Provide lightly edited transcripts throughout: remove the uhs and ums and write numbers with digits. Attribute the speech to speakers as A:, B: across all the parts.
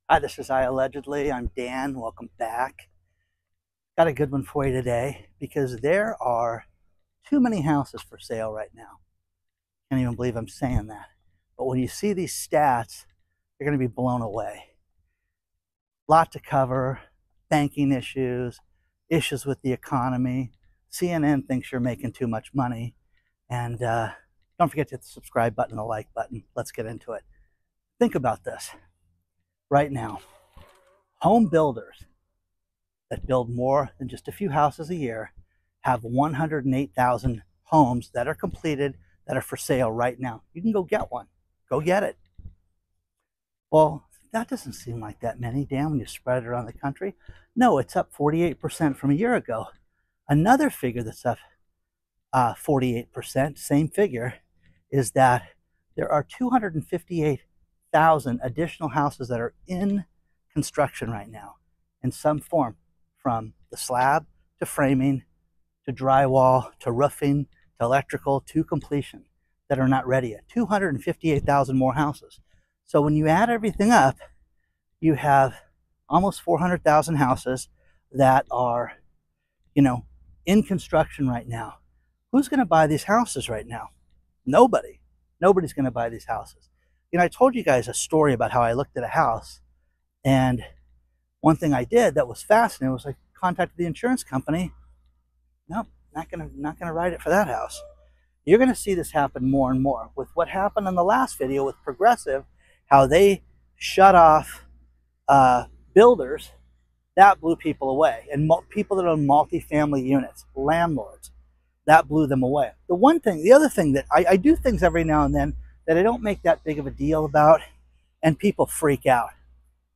A: Hi, this is IAllegedly. I'm Dan. Welcome back. Got a good one for you today because there are too many houses for sale right now. Can't even believe I'm saying that. But when you see these stats, you're going to be blown away. Lot to cover, banking issues, issues with the economy. CNN thinks you're making too much money. And don't forget to hit the subscribe button and the like button. Let's get into it. Think about this right now. Home builders that build more than just a few houses a year have 108,000 homes that are completed that are for sale right now. You can go get one. Go get it. Well, that doesn't seem like that many, Dan, when you spread it around the country. No, it's up 48% from a year ago. Another figure that's up 48%, same figure, is that there are 258,000 additional houses that are in construction right now in some form, from the slab to framing to drywall to roofing to electrical to completion, that are not ready yet. 258,000 more houses. So when you add everything up, you have almost 400,000 houses that are, in construction right now. Who's going to buy these houses right now? Nobody. Nobody's going to buy these houses. I told you guys a story about how I looked at a house, and one thing I did that was fascinating was I contacted the insurance company. Nope, not gonna write it for that house. You're gonna see this happen more and more with what happened in the last video with Progressive, how they shut off builders. That blew people away, and people that own multifamily units, landlords, that blew them away. The other thing that I do things every now and then that I don't make that big of a deal about, and people freak out.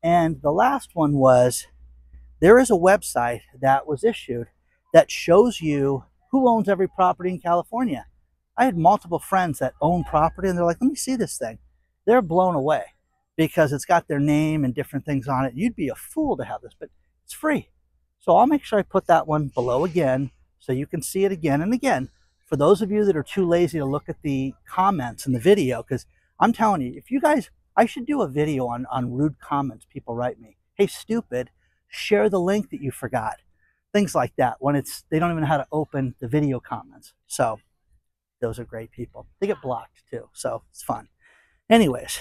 A: And the last one was, there is a website that was issued that shows you who owns every property in California. I had multiple friends that own property, and they're like, let me see this thing. They're blown away because it's got their name and different things on it. You'd be a fool to have this, but it's free. So I'll make sure I put that one below again so you can see it again and again. For those of you that are too lazy to look at the comments in the video, because I'm telling you, if you guys, I should do a video on rude comments people write me. Hey, stupid, share the link that you forgot. Things like that, when they don't even know how to open the video comments. So those are great people. They get blocked too, so it's fun. Anyways,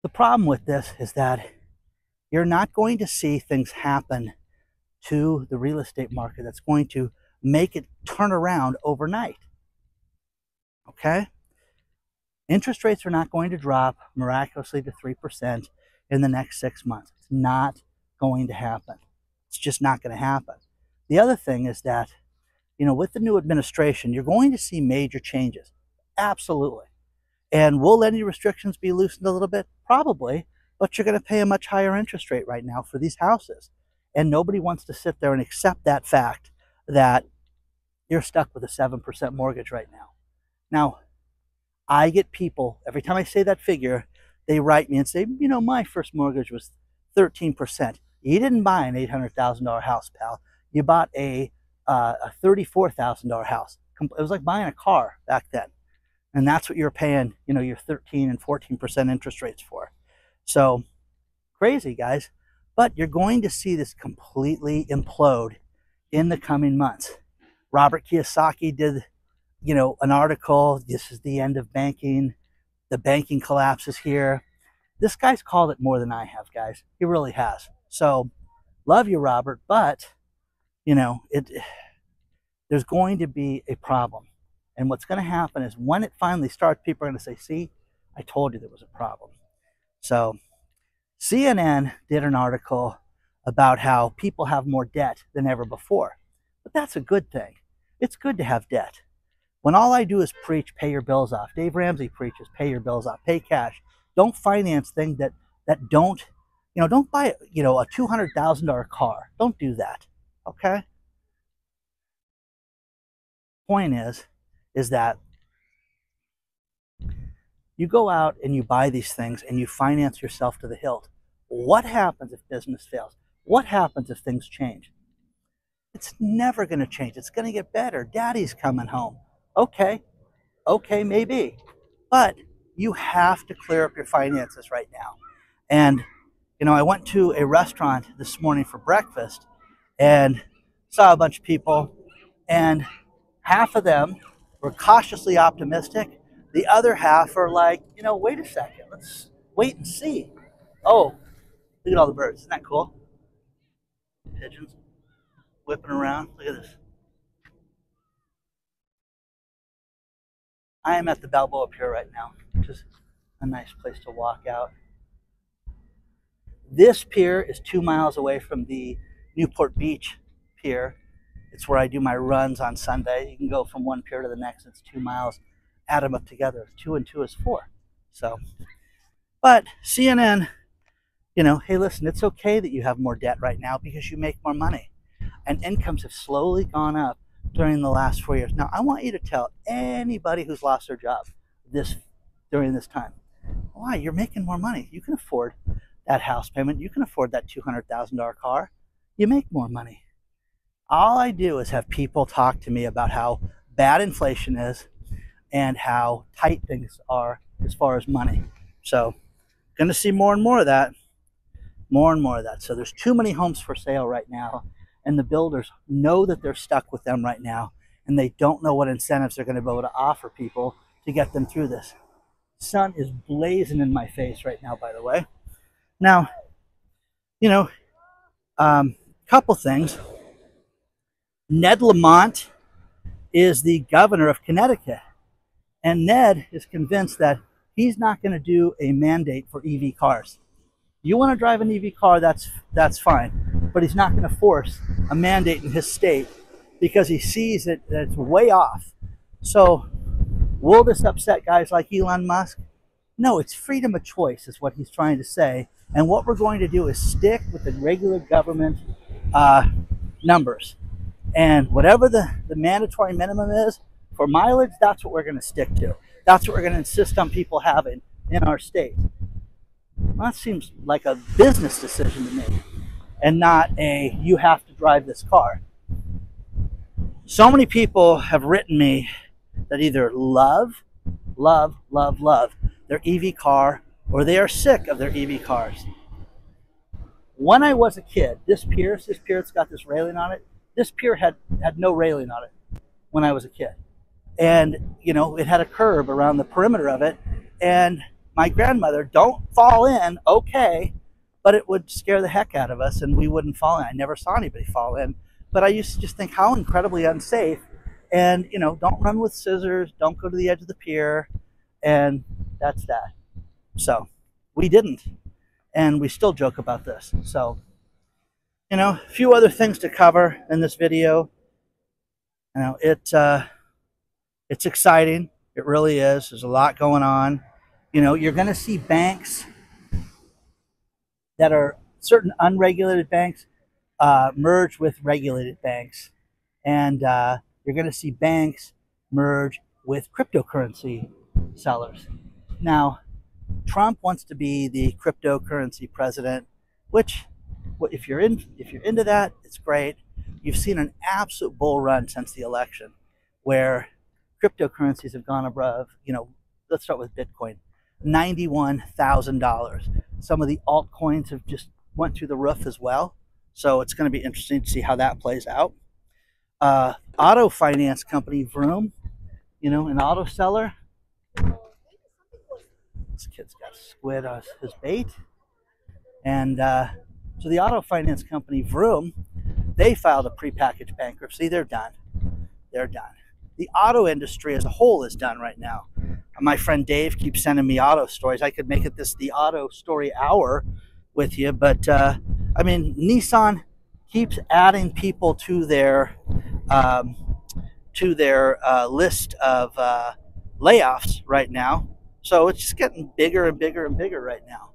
A: the problem with this is that you're not going to see things happen to the real estate market that's going to make it turn around overnight. Okay? Interest rates are not going to drop miraculously to 3% in the next 6 months. It's not going to happen. It's just not going to happen. The other thing is that, with the new administration, you're going to see major changes. Absolutely. And will any restrictions be loosened a little bit? Probably, but you're going to pay a much higher interest rate right now for these houses. And nobody wants to sit there and accept that fact that you're stuck with a 7% mortgage right now. Now, I get people, every time I say that figure, they write me and say, my first mortgage was 13%. You didn't buy an $800,000 house, pal. You bought a $34,000 house. It was like buying a car back then. And that's what you're paying, your 13 and 14% interest rates for. So crazy, guys. But you're going to see this completely implode in the coming months. Robert Kiyosaki did, an article, this is the end of banking. The banking collapse is here. This guy's called it more than I have, guys. He really has. So, love you, Robert, but, there's going to be a problem. And what's going to happen is when it finally starts, people are going to say, see, I told you there was a problem. So, CNN did an article about how people have more debt than ever before. But that's a good thing. It's good to have debt. When all I do is preach, pay your bills off. Dave Ramsey preaches, pay your bills off, pay cash. Don't finance things that don't, don't buy, a $200,000 car. Don't do that, okay? Point is that you go out and you buy these things and you finance yourself to the hilt. What happens if business fails? What happens if things change? It's never going to change. It's going to get better. Daddy's coming home. Okay, maybe. But you have to clear up your finances right now. And, I went to a restaurant this morning for breakfast and saw a bunch of people, and half of them were cautiously optimistic. The other half are like, wait a second, let's wait and see. Oh, look at all the birds. Isn't that cool? Pigeons whipping around. Look at this. I am at the Balboa Pier right now, which is a nice place to walk out. This pier is 2 miles away from the Newport Beach pier. It's where I do my runs on Sunday. You can go from one pier to the next. It's 2 miles. Add them up together. 2 and 2 is 4. So, but CNN, hey, listen, it's okay that you have more debt right now because you make more money. And incomes have slowly gone up during the last 4 years. Now, I want you to tell anybody who's lost their job during this time, why? You're making more money. You can afford that house payment. You can afford that $200,000 car. You make more money. All I do is have people talk to me about how bad inflation is and how tight things are as far as money. So, going to see more and more of that. More and more of that. So there's too many homes for sale right now, and the builders know that they're stuck with them right now, and they don't know what incentives they're going to be able to offer people to get them through this. Sun is blazing in my face right now, by the way. Now, couple things. Ned Lamont is the governor of Connecticut, and Ned is convinced that he's not going to do a mandate for EV cars. You want to drive an EV car, that's fine, but he's not going to force a mandate in his state because he sees that it's way off. So will this upset guys like Elon Musk? No, it's freedom of choice is what he's trying to say. And what we're going to do is stick with the regular government numbers. And whatever the mandatory minimum is for mileage, that's what we're going to stick to. That's what we're going to insist on people having in our state. Well, that seems like a business decision to me and not a you have to drive this car. So many people have written me that either love their EV car or they are sick of their EV cars. When I was a kid, this pier, it's got this railing on it. This pier had no railing on it when I was a kid. And, it had a curb around the perimeter of it. And my grandmother, don't fall in, okay, but it would scare the heck out of us and we wouldn't fall in. I never saw anybody fall in. But I used to just think how incredibly unsafe. And, don't run with scissors, don't go to the edge of the pier, and that's that. So we didn't. And we still joke about this. So, a few other things to cover in this video. It's exciting. It really is. There's a lot going on. You're going to see banks that are certain unregulated banks merge with regulated banks. And you're going to see banks merge with cryptocurrency sellers. Now, Trump wants to be the cryptocurrency president, which, if you're into that, it's great. You've seen an absolute bull run since the election, where cryptocurrencies have gone above. Let's start with Bitcoin, $91,000. Some of the altcoins have just went through the roof as well. So it's going to be interesting to see how that plays out. Auto finance company Vroom, an auto seller. This kid's got squid on his bait. And so the auto finance company Vroom, they filed a prepackaged bankruptcy. They're done. They're done. The auto industry as a whole is done right now. My friend Dave keeps sending me auto stories. I could make it the auto story hour with you, but Nissan keeps adding people to their list of layoffs right now. So it's just getting bigger and bigger and bigger right now,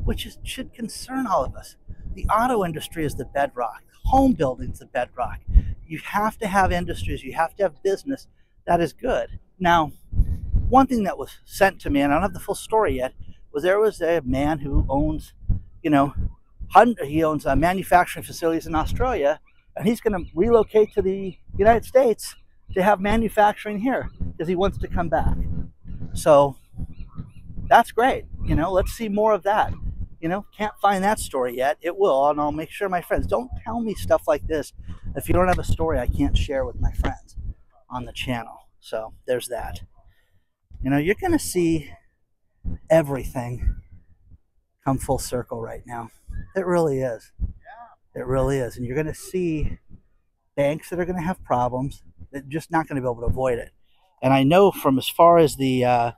A: which should concern all of us. The auto industry is the bedrock. Home building is the bedrock. You have to have industries. You have to have business that is good. Now, one thing that was sent to me, and I don't have the full story yet, was there was a man who owns, he owns manufacturing facilities in Australia, and he's going to relocate to the United States to have manufacturing here because he wants to come back. So that's great. Let's see more of that. can't find that story yet. It will, and I'll make sure my friends don't tell me stuff like this if you don't have a story I can't share with my friends on the channel. So there's that. You're going to see everything come full circle right now. It really is. It really is. And you're going to see banks that are going to have problems. They're just not going to be able to avoid it. And I know from as far as the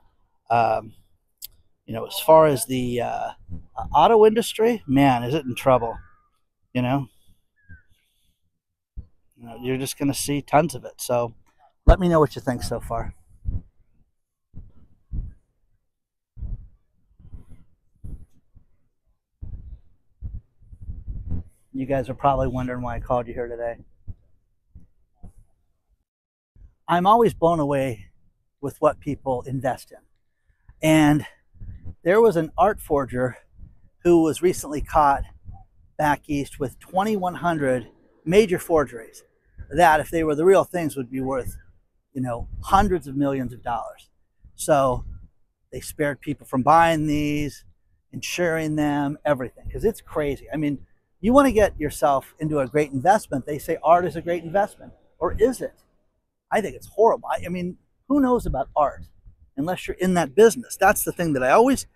A: auto industry, man, is it in trouble? You're just going to see tons of it. So let me know what you think so far. You guys are probably wondering why I called you here today. I'm always blown away with what people invest in. And there was an art forger who was recently caught back east with 2,100 major forgeries that, if they were the real things, would be worth, hundreds of millions of dollars. So they spared people from buying these, insuring them, everything, because it's crazy. I mean, you want to get yourself into a great investment. They say art is a great investment. Or is it? I think it's horrible. I mean, who knows about art unless you're in that business? That's the thing that I always,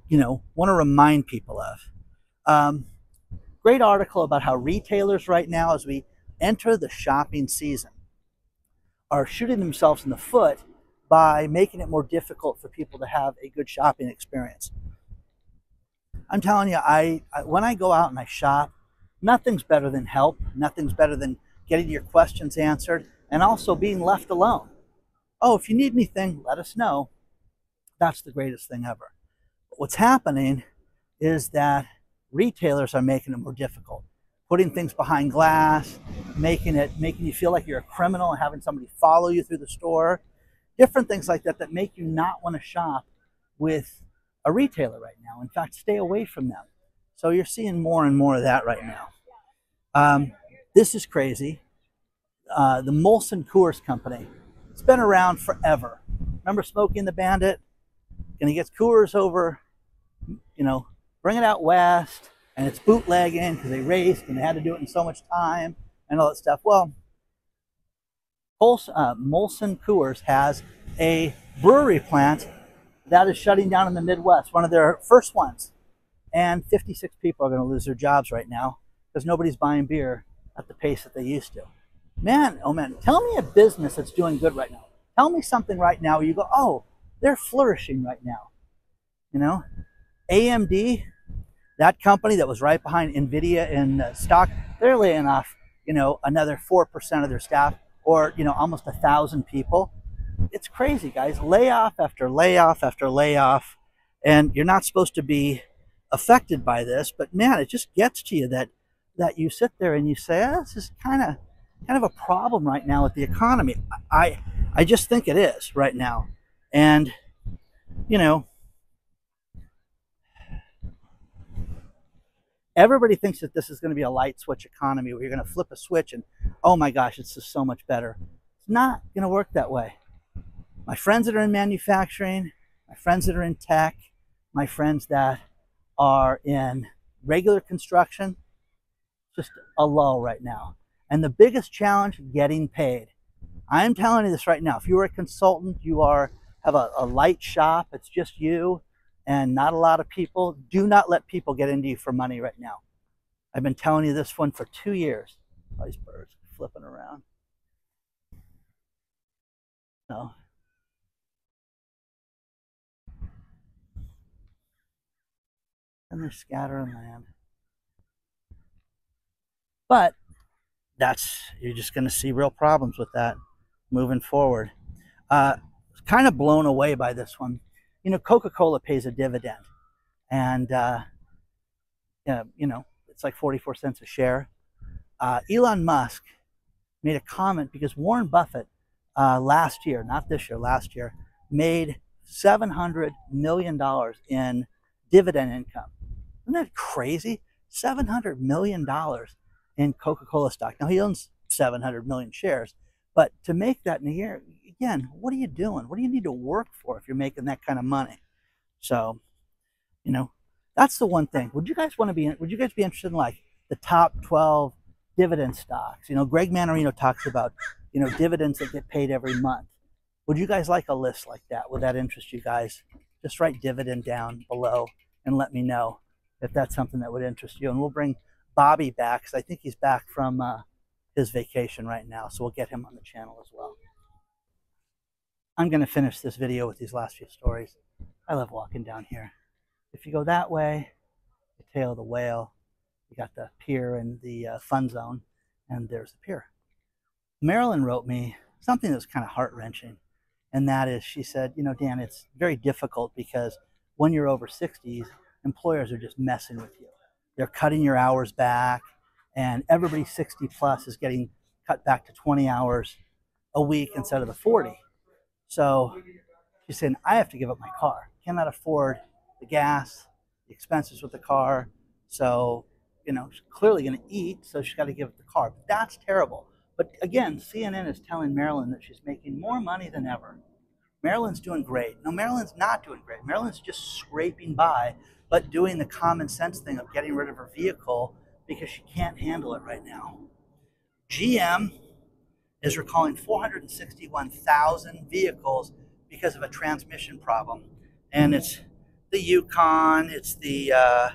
A: want to remind people of. Great article about how retailers right now, as we enter the shopping season, are shooting themselves in the foot by making it more difficult for people to have a good shopping experience. I'm telling you, when I go out and I shop, nothing's better than help. Nothing's better than getting your questions answered and also being left alone. Oh, if you need anything, let us know. That's the greatest thing ever. But what's happening is that retailers are making it more difficult, putting things behind glass, making you feel like you're a criminal and having somebody follow you through the store, different things like that make you not want to shop with a retailer right now. In fact, stay away from them. So you're seeing more and more of that right now. This is crazy. The Molson Coors company, it's been around forever. Remember Smokey and the Bandit? And he gets Coors over, bring it out west, and it's bootlegging because they raced and they had to do it in so much time and all that stuff. Well, Molson Coors has a brewery plant that is shutting down in the Midwest, one of their first ones. And 56 people are going to lose their jobs right now because nobody's buying beer at the pace that they used to. Man, oh man, tell me a business that's doing good right now. Tell me something right now where you go, oh, they're flourishing right now. AMD, that company that was right behind NVIDIA in stock, they're laying off, another 4% of their staff, or, almost 1,000 people. It's crazy, guys. Layoff after layoff after layoff. And you're not supposed to be affected by this, but man, it just gets to you that you sit there and you say, this is kind of a problem right now with the economy. I just think it is right now. And, everybody thinks that this is going to be a light switch economy where you're going to flip a switch and, oh my gosh, it's just so much better. It's not going to work that way. My friends that are in manufacturing, my friends that are in tech, my friends that are in regular construction, just a lull right now. And the biggest challenge, getting paid. I'm telling you this right now. If you are a consultant, you have a light shop, it's just you and not a lot of people, do not let people get into you for money right now. I've been telling you this one for 2 years. Oh, these birds flipping around. No. And they're scattering land. But you're just going to see real problems with that moving forward. Kind of blown away by this one. Coca-Cola pays a dividend, and it's like 44 cents a share. Elon Musk made a comment because Warren Buffett last year, not this year, last year, made $700 million in dividend income. Isn't that crazy? $700 million in Coca-Cola stock. Now, he owns 700 million shares, but to make that in a year, again, what are you doing? What do you need to work for if you're making that kind of money? So, That's the one thing. Would you guys be interested in like the top 12 dividend stocks? You know, Greg Manarino talks about, you know, dividends that get paid every month. Would you guys like a list like that? Would that interest you guys? Just write dividend down below and let me know if that's something that would interest you. And we'll bring Bobby back, because I think he's back from his vacation right now. So we'll get him on the channel as well. I'm going to finish this video with these last few stories. I love walking down here. If you go that way, the tail of the whale, you got the pier and the fun zone, and there's the pier. Marilyn wrote me something that was kind of heart-wrenching, and that is, she said, you know, Dan, it's very difficult because when you're over 60s, employers are just messing with you. They're cutting your hours back, and everybody 60 plus is getting cut back to 20 hours a week instead of the 40. So she's saying, I have to give up my car. Cannot afford the gas, the expenses with the car. So, you know, she's clearly going to eat, so she's got to give up the car. But that's terrible. But again, CNN is telling Marilyn that she's making more money than ever. Marilyn's doing great. No, Marilyn's not doing great. Marilyn's just scraping by, but doing the common sense thing of getting rid of her vehicle because she can't handle it right now. GM is recalling 461,000 vehicles because of a transmission problem. And it's the Yukon, it's the, let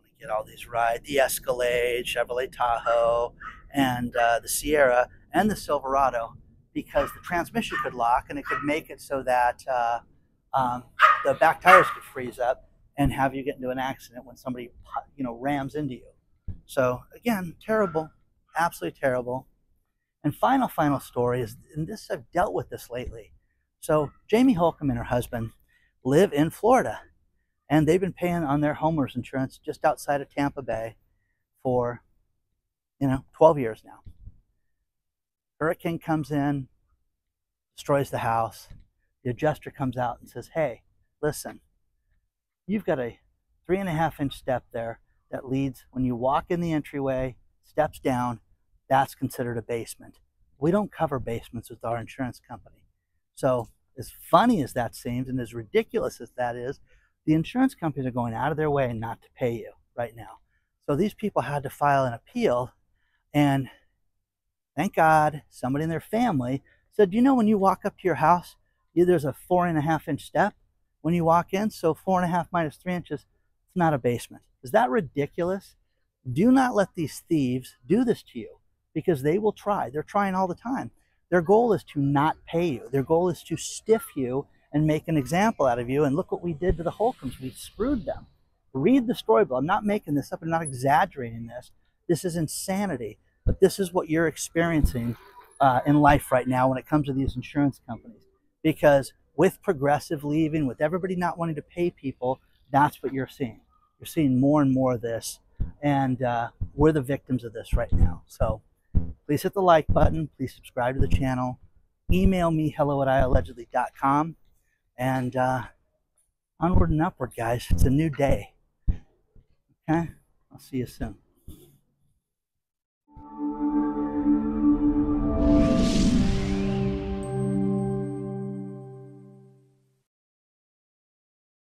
A: me get all these right, the Escalade, Chevrolet Tahoe, and the Sierra, and the Silverado, because the transmission could lock and it could make it so that the back tires could freeze up and have you get into an accident when somebody, you know, rams into you. So again, terrible, absolutely terrible. And final story is, and this, I've dealt with this lately. So Jamie Holcomb and her husband live in Florida, and they've been paying on their homeowners insurance just outside of Tampa Bay for, you know, 12 years now. Hurricane comes in, destroys the house. The adjuster comes out and says, hey, listen, you've got a 3.5-inch step there that leads, when you walk in the entryway, steps down, that's considered a basement. We don't cover basements with our insurance company. So as funny as that seems and as ridiculous as that is, the insurance companies are going out of their way not to pay you right now. So these people had to file an appeal, and thank God somebody in their family said, you know, when you walk up to your house, there's a 4.5-inch step when you walk in. So 4.5 minus 3 inches, it's not a basement. Is that ridiculous? Do not let these thieves do this to you, because they will try. They're trying all the time. Their goal is to not pay you. Their goal is to stiff you and make an example out of you. And look what we did to the Holcombs. We screwed them. Read the story, but I'm not making this up. I'm not exaggerating this. This is insanity. But this is what you're experiencing in life right now when it comes to these insurance companies. Because with Progressive leaving, with everybody not wanting to pay people, that's what you're seeing. You're seeing more and more of this. And we're the victims of this right now. So please hit the like button. Please subscribe to the channel. Email me, hello@IAllegedly.com. And onward and upward, guys. It's a new day. Okay? I'll see you soon.